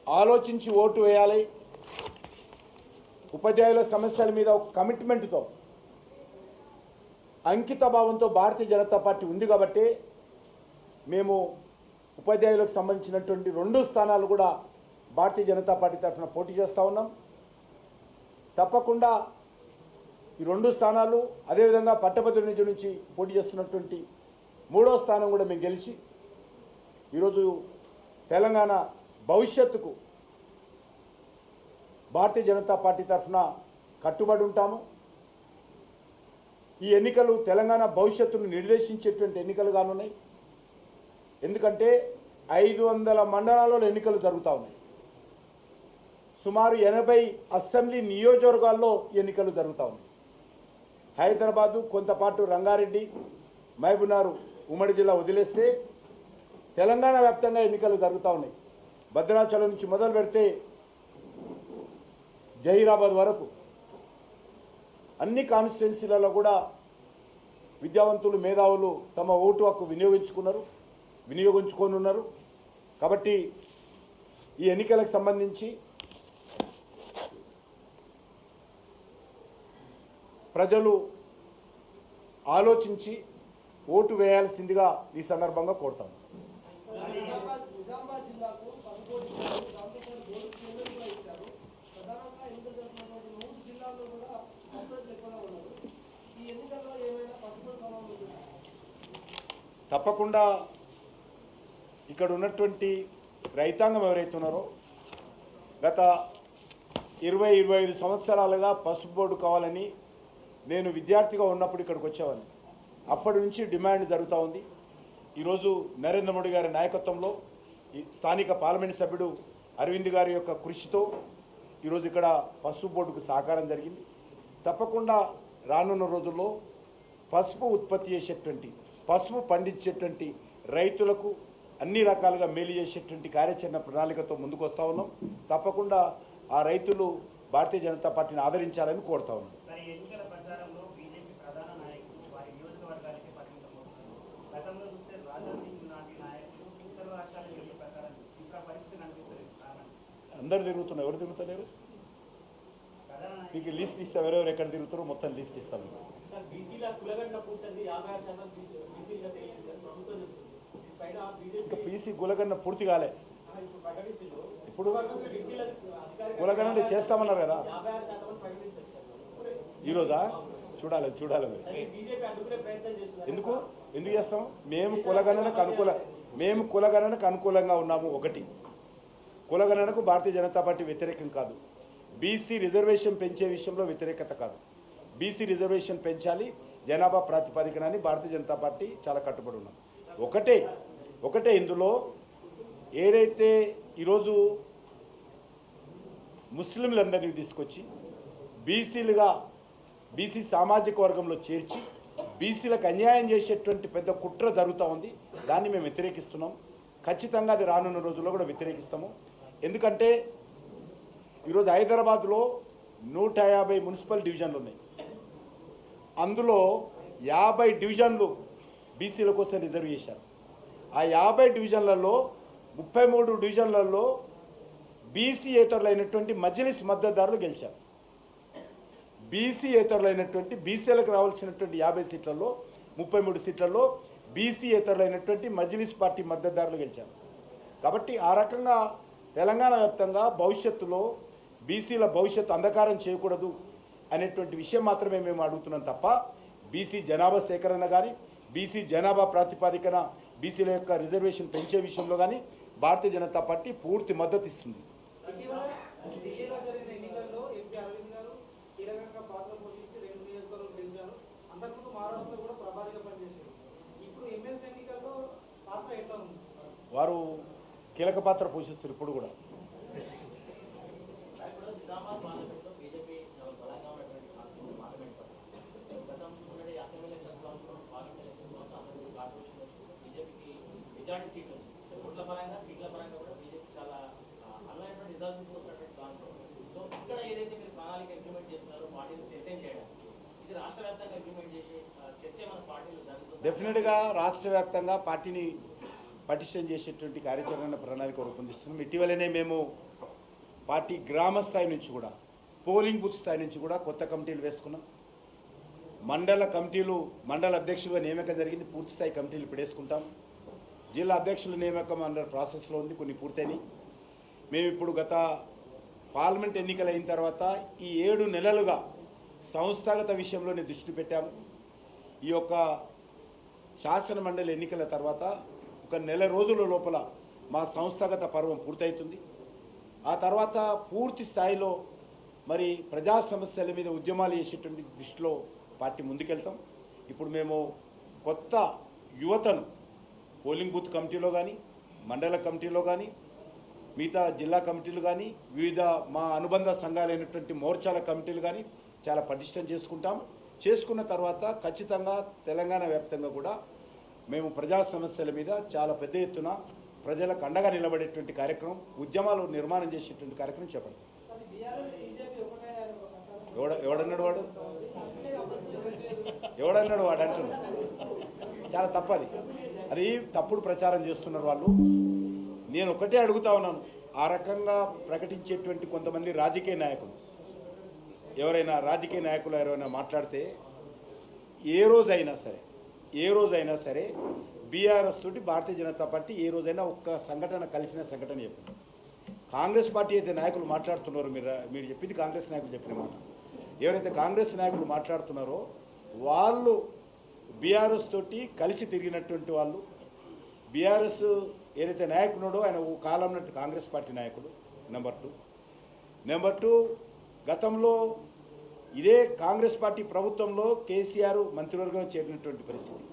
ఆలోచించి ఓటు వేయాలి. ఉపాధ్యాయుల సమస్యల మీద ఒక కమిట్మెంట్తో, అంకిత భావంతో భారతీయ జనతా పార్టీ ఉంది కాబట్టి మేము ఉపాధ్యాయులకు సంబంధించినటువంటి 2 స్థానాలు కూడా భారతీయ జనతా పార్టీ తరఫున పోటీ చేస్తూ ఉన్నాం. తప్పకుండా ఈ 2 స్థానాలు, అదేవిధంగా పట్టభద్రుల నిధి నుంచి పోటీ చేస్తున్నటువంటి 3వ స్థానం కూడా మేము గెలిచి ఈరోజు తెలంగాణ భవిష్యత్తుకు భారతీయ జనతా పార్టీ తరఫున కట్టుబడి ఉంటాము. ఈ ఎన్నికలు తెలంగాణ భవిష్యత్తును నిర్దేశించేటువంటి ఎన్నికలు కానున్నాయి. ఎందుకంటే 500 మండలాల్లో ఎన్నికలు జరుగుతూ ఉన్నాయి. సుమారు 80 అసెంబ్లీ నియోజకవర్గాల్లో ఎన్నికలు జరుగుతూ ఉన్నాయి. హైదరాబాదు, కొంతపాటు రంగారెడ్డి, మహబూబ్నగర్ ఉమ్మడి జిల్లా వదిలేస్తే తెలంగాణ వ్యాప్తంగా ఎన్నికలు జరుగుతూ ఉన్నాయి. భద్రాచలం నుంచి మొదలు పెడితే జహీరాబాద్ వరకు అన్ని కాన్స్టిట్యున్సీలలో కూడా విద్యావంతులు, మేధావులు తమ ఓటు హక్కు వినియోగించుకొని ఉన్నారు. కాబట్టి ఈ ఎన్నికలకు సంబంధించి ప్రజలు ఆలోచించి ఓటు వేయాల్సిందిగా ఈ సందర్భంగా కోరుతాము. తప్పకుండా ఇక్కడ ఉన్నటువంటి రైతాంగం ఎవరైతే ఉన్నారో గత 20-25 సంవత్సరాలుగా పసుపు బోర్డు కావాలని నేను విద్యార్థిగా ఉన్నప్పుడు ఇక్కడికి వచ్చేవాడిని. అప్పటి నుంచి డిమాండ్ జరుగుతూ ఉంది. ఈరోజు నరేంద్ర మోడీ గారి నాయకత్వంలో స్థానిక పార్లమెంట్ సభ్యుడు అరవింద్ గారి యొక్క కృషితో ఈరోజు ఇక్కడ పసుపు బోర్డుకు సహకారం జరిగింది. తప్పకుండా రానున్న రోజుల్లో పసుపు ఉత్పత్తి చేసేటువంటి, పసుపు పండించేటువంటి రైతులకు అన్ని రకాలుగా మేలు చేసేటువంటి కార్యాచరణ ప్రణాళికతో ముందుకు వస్తూ ఉన్నాం. తప్పకుండా ఆ రైతులు భారతీయ జనతా పార్టీని ఆదరించాలని కోరుతా ఉన్నాం. అందరు తిరుగుతున్నారు. ఎవరు తిరుగుతలేరు? మీకు లిస్ట్ ఇస్తాం, ఎవరెవరు ఎక్కడ తిరుగుతారో మొత్తం లిస్ట్ ఇస్తాం. పీసీ గులగన్న పూర్తి కాలే. ఇప్పుడు గులగన్న చేస్తామన్నారు కదా ఈరోజా? చూడాలి. ఎందుకు చేస్తాం? మేము కులగణనకు అనుకూలంగా ఉన్నాము. ఒకటి, కులగణనకు భారతీయ జనతా పార్టీ వ్యతిరేకం కాదు. బీసీ రిజర్వేషన్ పెంచే విషయంలో వ్యతిరేకత కాదు. బీసీ రిజర్వేషన్ పెంచాలి జనాభా ప్రాతిపదికన అని భారతీయ జనతా పార్టీ చాలా కట్టుబడి ఉన్నాం. ఒకటే ఇందులో ఏదైతే ఈరోజు ముస్లింలందరినీ తీసుకొచ్చి బీసీ సామాజిక వర్గంలో చేర్చి బీసీలకు అన్యాయం చేసేటువంటి పెద్ద కుట్ర జరుగుతూ ఉంది. దాన్ని మేము వ్యతిరేకిస్తున్నాం. ఖచ్చితంగా అది రానున్న రోజుల్లో కూడా వ్యతిరేకిస్తాము. ఎందుకంటే ఈరోజు హైదరాబాద్లో 150 మున్సిపల్ డివిజన్లు ఉన్నాయి. అందులో 50 డివిజన్లు బీసీల కోసం రిజర్వ్ చేశారు. ఆ 50 డివిజన్లలో 33 డివిజన్లలో బీసీయేతరులైనటువంటి మజ్లిస్ మద్దతుదారులు గెలిచారు. బీసీయేతరులైనటువంటి బీసీలకు రావాల్సినటువంటి 50 సీట్లలో 33 సీట్లలో బీసీయేతరులైనటువంటి మజ్లిస్ పార్టీ మద్దతుదారులు గెలిచారు. కాబట్టి ఆ రకంగా తెలంగాణ వ్యాప్తంగా భవిష్యత్తులో బీసీల భవిష్యత్తు అంధకారం చేయకూడదు అనేటువంటి విషయం మాత్రమే మేము అడుగుతున్నాం తప్ప బీసీ జనాభా సేకరణ కానీ, బీసీ జనాభా ప్రాతిపదికన బీసీల యొక్క రిజర్వేషన్ పెంచే విషయంలో కానీ భారతీయ జనతా పార్టీ పూర్తి మద్దతు ఇస్తుంది. వారు కీలక పాత్ర పోషిస్తారు ఇప్పుడు కూడా. డెఫినెట్గా రాష్ట్ర వ్యాప్తంగా పార్టీని పటిష్టం చేసేటువంటి కార్యాచరణ ప్రణాళిక రూపొందిస్తున్నాం. ఇటీవలనే మేము పార్టీ గ్రామ స్థాయి నుంచి కూడా పోలింగ్ బూత్ స్థాయి నుంచి కూడా కొత్త కమిటీలు వేసుకున్నాం. మండల కమిటీలు మండల అధ్యక్షులుగా నియామకం జరిగింది, పూర్తి స్థాయి కమిటీలు ఇప్పుడు వేసుకుంటాం. జిల్లా అధ్యక్షుల నియామకం అండర్ ప్రాసెస్లో ఉంది, కొన్ని పూర్తయినాయి. మేము ఇప్పుడు గత పార్లమెంట్ ఎన్నికలు అయిన తర్వాత ఈ 7 నెలలుగా సంస్థాగత విషయంలోనే దృష్టి పెట్టాము. ఈ యొక్క శాసన మండలి ఎన్నికల తర్వాత ఒక నెల రోజుల లోపల మా సంస్థాగత పర్వం పూర్తవుతుంది. ఆ తర్వాత పూర్తి స్థాయిలో మరి ప్రజా సమస్యల మీద ఉద్యమాలు చేసేటువంటి దృష్టిలో పార్టీ ముందుకెళ్తాం. ఇప్పుడు మేము కొత్త యువతను పోలింగ్ బూత్ కమిటీలో కానీ, మండల కమిటీలో కానీ, మిగతా జిల్లా కమిటీలు కానీ, వివిధ మా అనుబంధ సంఘాలైనటువంటి మోర్చాల కమిటీలు కానీ చాలా పటిష్టం చేసుకుంటాం. చేసుకున్న తర్వాత ఖచ్చితంగా తెలంగాణ వ్యాప్తంగా కూడా మేము ప్రజా సమస్యల మీద చాలా పెద్ద ఎత్తున ప్రజలకు అండగా నిలబడేటువంటి కార్యక్రమం, ఉద్యమాలు నిర్మాణం చేసేటువంటి కార్యక్రమం చేపడతాం. ఎవడన్నాడు వాడు అంటున్నాడు. చాలా తప్పది, అది తప్పుడు ప్రచారం చేస్తున్నారు వాళ్ళు. నేను ఒకటే అడుగుతా ఉన్నాను, ఆ రకంగా ప్రకటించేటువంటి కొంతమంది రాజకీయ నాయకులు ఎవరైనా మాట్లాడితే ఏ రోజైనా సరే బీఆర్ఎస్ తోటి భారతీయ జనతా పార్టీ ఏ రోజైనా ఒక్క సంఘటన కలిసిన సంఘటన చెప్పింది. కాంగ్రెస్ పార్టీ అయితే నాయకులు మాట్లాడుతున్నారో, మీరు చెప్పింది కాంగ్రెస్ నాయకులు చెప్పిన మాట, ఎవరైతే కాంగ్రెస్ నాయకులు మాట్లాడుతున్నారో వాళ్ళు బీఆర్ఎస్ తోటి కలిసి తిరిగినటువంటి వాళ్ళు. బీఆర్ఎస్ ఏదైతే నాయకున్నాడో ఆయన ఓ కాలంలో కాంగ్రెస్ పార్టీ నాయకుడు. నెంబర్ టూ గతంలో ఇదే కాంగ్రెస్ పార్టీ ప్రభుత్వంలో కేసీఆర్ మంత్రివర్గం చేరినటువంటి పరిస్థితి.